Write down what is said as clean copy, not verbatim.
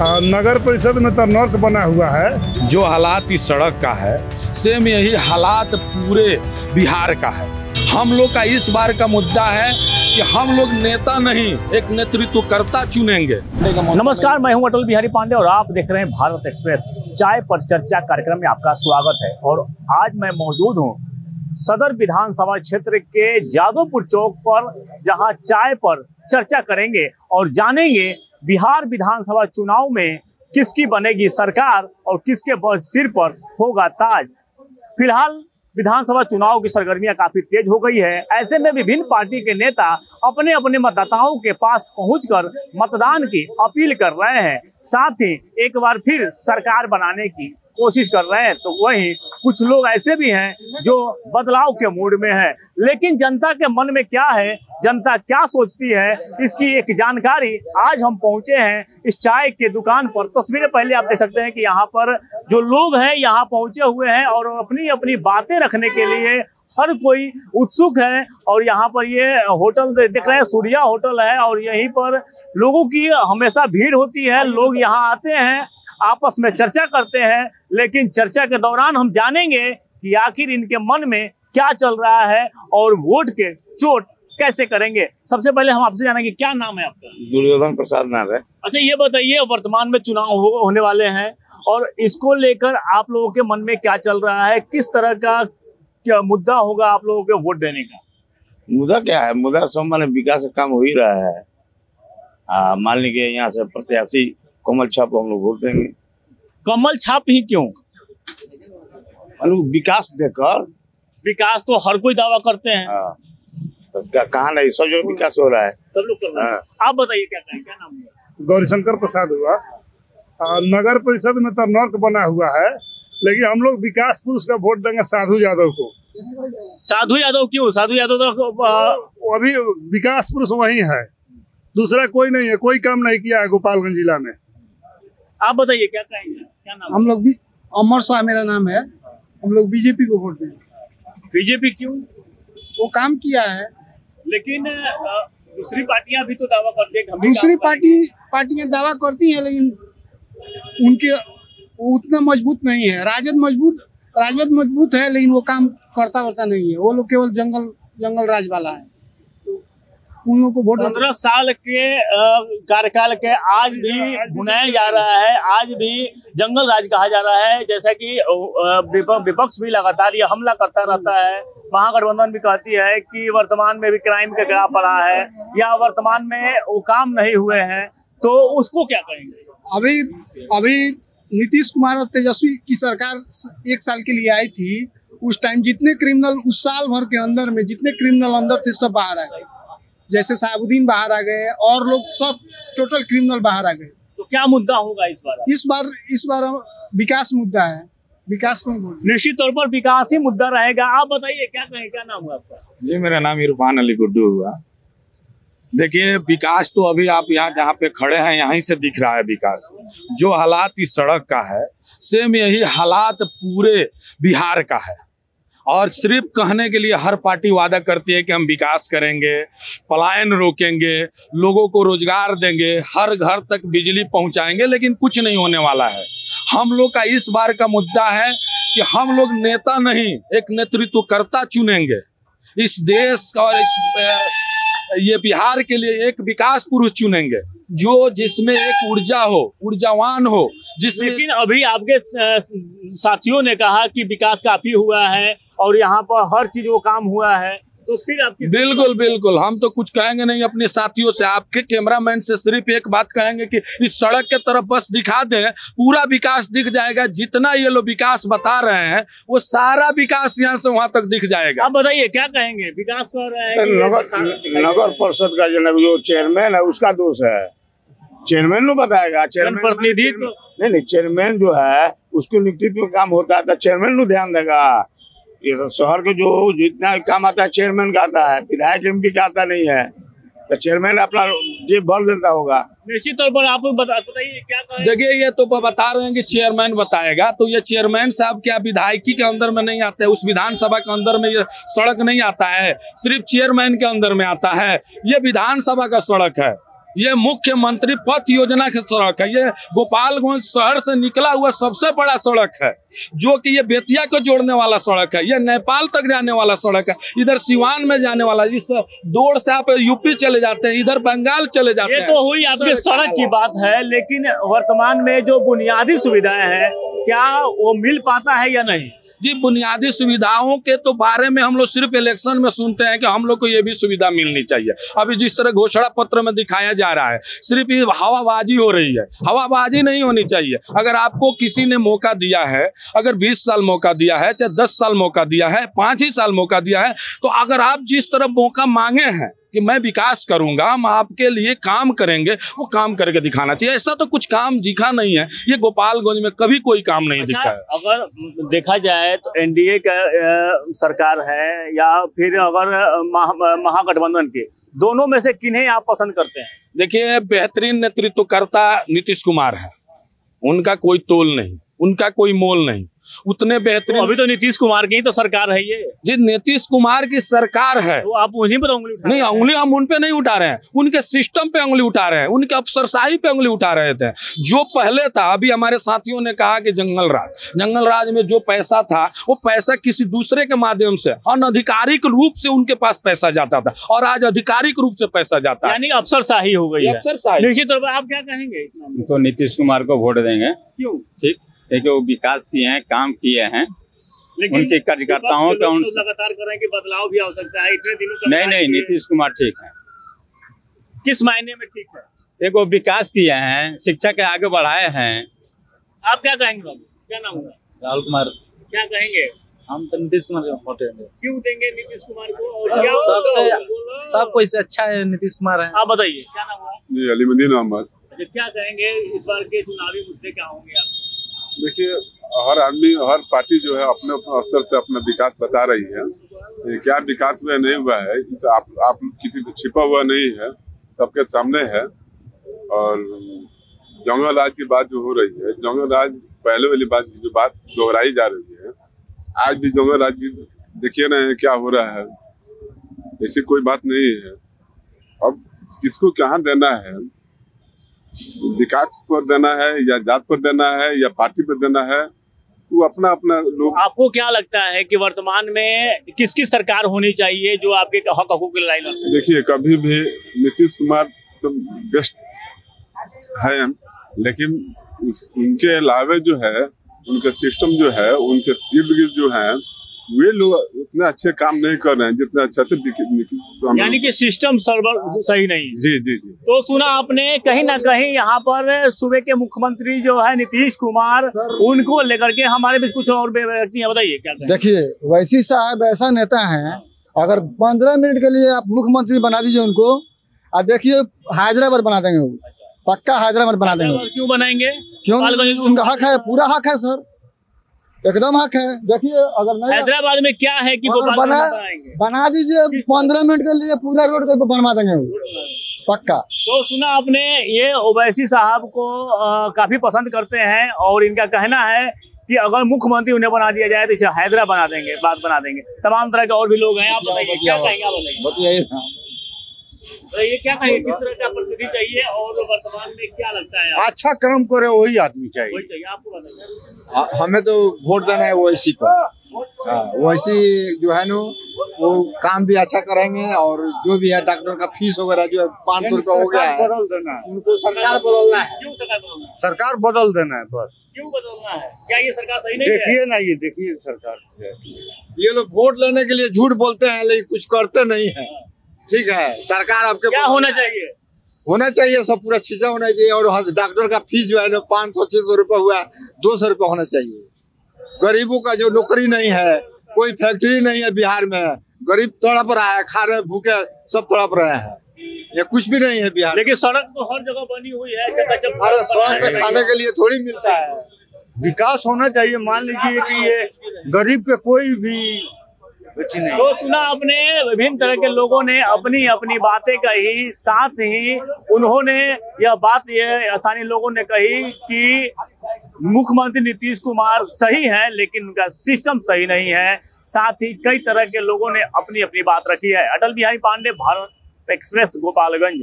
नगर परिषद में तो नर्क बना हुआ है। जो हालात इस सड़क का है सेम यही हालात पूरे बिहार का है। हम लोग का इस बार का मुद्दा है कि हम लोग नेता नहीं एक नेतृत्वकर्ता चुनेंगे। नमस्कार, मैं हूं अटल बिहारी पांडे और आप देख रहे हैं भारत एक्सप्रेस। चाय पर चर्चा कार्यक्रम में आपका स्वागत है और आज मैं मौजूद हूं सदर विधानसभा क्षेत्र के जादवपुर चौक पर, जहां चाय पर चर्चा करेंगे और जानेंगे बिहार विधानसभा चुनाव में किसकी बनेगी सरकार और किसके सिर पर होगा ताज। फिलहाल विधानसभा चुनाव की सरगर्मियां काफी तेज हो गई है। ऐसे में विभिन्न पार्टी के नेता अपने अपने मतदाताओं के पास पहुंचकर मतदान की अपील कर रहे हैं, साथ ही एक बार फिर सरकार बनाने की कोशिश कर रहे हैं। तो वहीं कुछ लोग ऐसे भी हैं जो बदलाव के मूड में है, लेकिन जनता के मन में क्या है, जनता क्या सोचती है, इसकी एक जानकारी आज हम पहुंचे हैं इस चाय के दुकान पर। तस्वीरें पहले आप देख सकते हैं कि यहाँ पर जो लोग हैं यहाँ पहुंचे हुए हैं और अपनी अपनी बातें रखने के लिए हर कोई उत्सुक है। और यहाँ पर ये होटल देख रहे हैं, सूर्या होटल है और यहीं पर लोगों की हमेशा भीड़ होती है। लोग यहाँ आते हैं, आपस में चर्चा करते हैं, लेकिन चर्चा के दौरान हम जानेंगे कि आखिर इनके मन में क्या चल रहा है और वोट के चोट कैसे करेंगे। सबसे पहले हम आपसे जानेंगे, क्या नाम है आपका? दुर्योधन प्रसाद नाम है। अच्छा, ये बताइए, वर्तमान में चुनाव होने वाले हैं और इसको लेकर आप लोगों के मन में क्या चल रहा है? किस तरह का क्या मुद्दा होगा आप लोगों के वोट देने का? मुद्दा क्या है? मुद्दा सब माने विकास का काम हो ही रहा है। मान लीजिए यहाँ से प्रत्याशी कमल छाप हम लोग वोट देंगे। कमल छाप ही क्यों? विकास देखकर। विकास तो हर कोई दावा करते हैं। तो कहाँ नहीं, सब जगह विकास हो रहा है, सब लोग कर रहे हैं। आप बताइए क्या कहें, क्या नाम है? गौरीशंकर प्रसाद हुआ। नगर परिषद में तो नर्क बना हुआ है, लेकिन हम लोग विकास पुरुष का वोट देंगे साधु यादव को। साधु यादव क्यों? साधु यादव तो अभी विकास पुरुष वही है, दूसरा कोई नहीं है। कोई काम नहीं किया है गोपालगंज जिला में। आप बताइए क्या कहेंगे, क्या नाम? हम लोग भी अमर शाह मेरा नाम है। हम लोग बीजेपी को वोट देंगे। बीजेपी क्यों? वो काम किया है, लेकिन दूसरी पार्टियां भी तो दावा करती है। दूसरी पार्टियां दावा करती हैं, लेकिन उनके उतना मजबूत नहीं है। राजद मजबूत है, लेकिन वो काम करता नहीं है। वो लोग केवल जंगल राज वाला है, तो उन लोगों को वोट। 15 साल के कार्यकाल के आज भी भुनाया जा रहा है, आज भी जंगल राज कहा जा रहा है। जैसा कि विपक्ष भी लगातार ये हमला करता रहता है। महागठबंधन भी कहती है कि वर्तमान में भी क्राइम का गड़ा पड़ा है या वर्तमान में वो काम नहीं हुए हैं, तो उसको क्या कहेंगे? अभी नीतीश कुमार और तेजस्वी की सरकार 1 साल के लिए आई थी। उस टाइम जितने क्रिमिनल उस साल भर के अंदर में जितने क्रिमिनल अंदर थे सब बाहर आ गए। जैसे साहबुद्दीन बाहर आ गए और लोग सब टोटल क्रिमिनल बाहर आ गए। तो क्या मुद्दा होगा इस बार? विकास मुद्दा है। विकास को निश्चित तौर पर विकास ही मुद्दा रहेगा। आप बताइए क्या कहें, क्या नाम है आपका? जी, मेरा नाम इरफान अली गुड्डू हुआ। देखिए, विकास तो अभी आप यहाँ जहाँ पे खड़े हैं यहीं से दिख रहा है। विकास जो हालात इस सड़क का है सेम यही हालात पूरे बिहार का है। और सिर्फ कहने के लिए हर पार्टी वादा करती है कि हम विकास करेंगे, पलायन रोकेंगे, लोगों को रोजगार देंगे, हर घर तक बिजली पहुंचाएंगे, लेकिन कुछ नहीं होने वाला है। हम लोग का इस बार का मुद्दा है कि हम लोग नेता नहीं एक नेतृत्वकर्ता चुनेंगे। इस देश और ये बिहार के लिए एक विकास पुरुष चुनेंगे जो जिसमें एक ऊर्जा हो, ऊर्जावान हो, जिसमें। लेकिन अभी आपके साथियों ने कहा कि विकास काफी हुआ है और यहाँ पर हर चीज वो काम हुआ है, तो फिर आपकी। बिल्कुल हम तो कुछ कहेंगे नहीं अपने साथियों से। आपके कैमरामैन से सिर्फ एक बात कहेंगे कि इस सड़क के तरफ बस दिखा दें, पूरा विकास दिख जाएगा। जितना ये लोग विकास बता रहे हैं वो सारा विकास यहाँ से वहां तक दिख जाएगा। आप बताइए क्या कहेंगे? विकास कर रहे हैं। नगर परिषद का जो चेयरमैन है उसका दोष है। चेयरमैन नो बताएगा। चेयरमैन प्रतिनिधि नहीं, चेयरमैन जो है उसको नेतृत्व काम होता है तो चेयरमैन नो ध्यान देगा। ये तो शहर के जो जितना काम आता है चेयरमैन का आता है, विधायक एमपी का आता नहीं है, तो चेयरमैन अपना जेब भर देता होगा। निश्चित तौर पर आप बताइए क्या कहें? देखिए, ये तो बता रहे हैं कि चेयरमैन बताएगा, तो ये चेयरमैन साहब क्या विधायकी के अंदर में नहीं आता है? उस विधानसभा के अंदर में ये सड़क नहीं आता है, सिर्फ चेयरमैन के अंदर में आता है। ये विधानसभा का सड़क है। ये मुख्यमंत्री पथ योजना की सड़क है। ये गोपालगंज शहर से निकला हुआ सबसे बड़ा सड़क है, जो कि ये बेतिया को जोड़ने वाला सड़क है। ये नेपाल तक जाने वाला सड़क है, इधर सिवान में जाने वाला। इस दौड़ से आप यूपी चले जाते हैं, इधर बंगाल चले जाते हैं। ये तो हुई आपकी सड़क की बात है, लेकिन वर्तमान में जो बुनियादी सुविधाएं हैं क्या वो मिल पाता है या नहीं? जी, बुनियादी सुविधाओं के तो बारे में हम लोग सिर्फ इलेक्शन में सुनते हैं कि हम लोग को ये भी सुविधा मिलनी चाहिए। अभी जिस तरह घोषणा पत्र में दिखाया जा रहा है, सिर्फ ये हवाबाजी हो रही है। हवाबाजी नहीं होनी चाहिए। अगर आपको किसी ने मौका दिया है, अगर 20 साल मौका दिया है, चाहे 10 साल मौका दिया है, 5 ही साल मौका दिया है, तो अगर आप जिस तरह मौका मांगे हैं कि मैं विकास करूंगा, हम आपके लिए काम करेंगे, वो काम करके दिखाना चाहिए। ऐसा तो कुछ काम दिखा नहीं है, ये गोपालगंज में कभी कोई काम नहीं दिखा है। अगर देखा जाए तो एनडीए का सरकार है या फिर अगर महागठबंधन के, दोनों में से किन्हें आप पसंद करते हैं? देखिए, बेहतरीन नेतृत्वकर्ता नीतीश कुमार है, उनका कोई तोल नहीं, उनका कोई मोल नहीं। उतने बेहतरीन तो अभी तो नीतीश कुमार की ही तो सरकार है ये। जी, नीतीश कुमार की सरकार है, तो आप उन्हीं पर उंगली उठा नहीं, उंगली हम उन पे नहीं उठा रहे हैं, उनके सिस्टम पे उंगली उठा रहे हैं, उनके अफसरशाही पे उंगली उठा रहे थे। जो पहले था, अभी हमारे साथियों ने कहा कि जंगल राज में जो पैसा था, वो पैसा किसी दूसरे के माध्यम से अनधिकारिक रूप से उनके पास पैसा जाता था, और आज आधिकारिक रूप से पैसा जाता है, यानी अफसरशाही हो गई है। अफसरशाही। निश्चित तौर पर आप क्या कहेंगे? तो नीतीश कुमार को वोट देंगे। क्यों? ठीक, क्योंकि वो विकास किए हैं, काम किए हैं, उनके कार्यकर्ताओं का लगातार कर रहे हैं कि बदलाव भी आ सकता है इतने दिनों तक। नहीं, नीतीश कुमार ठीक है। किस मायने में ठीक है? देखो, विकास किए हैं, शिक्षा के आगे बढ़ाए हैं। आप क्या कहेंगे बाबू? क्या नाम होगा? राहुल कुमार। क्या कहेंगे? हम तो नीतीश कुमार को वोट देंगे। क्यों देंगे नीतीश कुमार को? और क्या सब कोई से अच्छा है नीतीश कुमार है। आप बताइए, क्या नाम हुआ? जी, अलीमुद्दीन अहमद। क्या कहेंगे इस बार के चुनावी मुद्दे क्या होंगे आप? देखिए, हर आदमी, हर पार्टी जो है अपने अपने स्तर से अपना विकास बता रही है। क्या विकास में नहीं हुआ है, आप किसी से छिपा हुआ नहीं है, सबके सामने है। और जंगल राज की बात जो हो रही है, जंगल राज पहले वाली बात दोहराई जा रही है। आज भी जंगल राज की देखिए ना क्या हो रहा है, ऐसी कोई बात नहीं है। अब किसको कहाँ देना है, विकास पर देना है या जात पर देना है या पार्टी पर देना है, वो अपना अपना लोग। आपको क्या लगता है कि वर्तमान में किसकी सरकार होनी चाहिए जो आपके हक हकूक की लड़ाई लड़े? देखिए, कभी भी नीतीश कुमार तो बेस्ट है, लेकिन उनके अलावे जो है, उनका सिस्टम जो है, उनके इर्द गिर्द जो है, वे लोग उतने अच्छे काम नहीं कर रहे हैं जितने अच्छा से। यानी कि सिस्टम सर्वर सही नहीं है। जी जी जी। तो सुना आपने, कहीं ना कहीं यहाँ पर सूबे के मुख्यमंत्री जो है नीतीश कुमार, उनको लेकर के हमारे बीच कुछ और व्यक्ति हैं, बताइए क्या कहें? देखिए, वैसी साहब ऐसा नेता है, अगर 15 मिनट के लिए आप मुख्यमंत्री बना दीजिए उनको, और देखिए हैदराबाद बना देंगे, वो पक्का हैदराबाद बना देंगे। क्यों बनाएंगे? क्यों? उनका हक है, पूरा हक है सर, एकदम हक है। देखिए, अगर नहीं हैदराबाद में क्या है कि बना दीजिए 15 मिनट के लिए, पूरा रोड को बनवा देंगे वो, पक्का। तो सुना आपने, ये ओवैसी साहब को काफी पसंद करते हैं, और इनका कहना है कि अगर मुख्यमंत्री उन्हें बना दिया जाए तो इसे हैदराबाद बना देंगे, बात बना देंगे। तमाम तरह के और भी लोग हैं, आप बताइए क्या कहेंगे? आप बताइए, तो ये क्या कहेंगे, किस तरह का प्रतिनिधि चाहिए और वर्तमान में क्या लगता है? अच्छा काम करे वही आदमी चाहिए। वही चाहिए, आपको बताइए। हमें तो वोट देना है वैसी पर। वैसी जो है ना, वो काम भी अच्छा करेंगे, और जो भी है डॉक्टर का फीस वगैरह जो है 500 रुपया हो गया है, बदल देना है, उनको सरकार बदलना है। क्यों सरकार बदलना है? सरकार बदल देना है बस। क्यों बदलना है? क्या ये सरकार सही नहीं है? देखिए ना, ये देखिए सरकार, ये लोग वोट लेने के लिए झूठ बोलते हैं लेकिन कुछ करते नहीं है। ठीक है, सरकार आपके क्या होना चाहिए? होना चाहिए सब पूरा चीजें होना चाहिए। और डॉक्टर का फीस जो है ना 500-600 रुपया हुआ, 200 रुपया होना चाहिए। गरीबों का जो नौकरी नहीं है, कोई फैक्ट्री नहीं है बिहार में, गरीब तड़प रहा है, खा रहे भूखे सब तड़प रहे हैं, ये कुछ भी नहीं है बिहार। लेकिन सड़क तो हर जगह बनी हुई है, अरे सड़क से खाने के लिए थोड़ी मिलता है। विकास होना चाहिए। मान लीजिए कि ये गरीब के कोई भी नहीं। तो सुना आपने, विभिन्न तरह के लोगों ने अपनी अपनी बातें कही, साथ ही उन्होंने यह बात ये स्थानीय लोगों ने कही कि मुख्यमंत्री नीतीश कुमार सही है लेकिन उनका सिस्टम सही नहीं है। साथ ही कई तरह के लोगों ने अपनी अपनी बात रखी है। अटल बिहारी पांडे, भारत एक्सप्रेस, गोपालगंज।